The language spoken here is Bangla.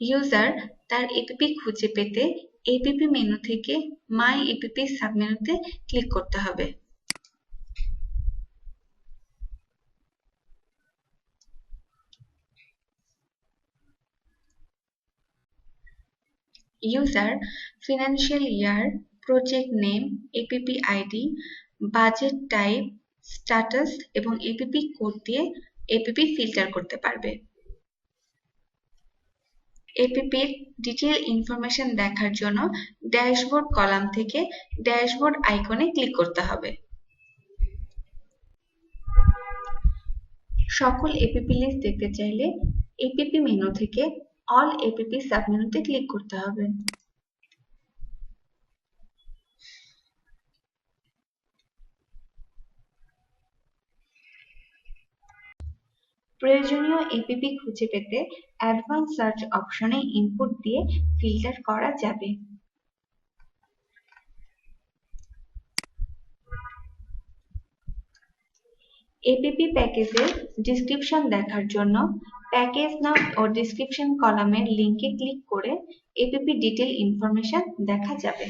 ইউজার তার এপিপি খুঁজে পেতে এপিপি মেনু থেকে মাই এপিপি সাবমেনুতে ক্লিক করতে হবে। User financial year, project name, APP ID, budget type, status এবং এপিপি কোড দিয়ে এপিপি ফিল্টার করতে পারবে। এপিপির ডিটেইল ইনফরমেশন দেখার জন্য ড্যাশবোর্ড কলাম থেকে ড্যাশবোর্ড আইকনে ক্লিক করতে হবে। সকল এপিপি লিস্ট দেখতে চাইলে এপিপি মেনু থেকে অল এপিপি সাবমেনুতে ক্লিক করতে হবে। প্রয়োজনীয় এপিপি খুঁজে পেতে অ্যাডভান্স সার্চ অপশনে ইনপুট দিয়ে ফিল্টার করা যাবে। এপিপি প্যাকেজের ডেসক্রিপশন দেখার জন্য প্যাকেজ নাম ও ডেসক্রিপশন কলামের লিঙ্কে ক্লিক করে এপিপি ডিটেইল ইনফরমেশন দেখা যাবে।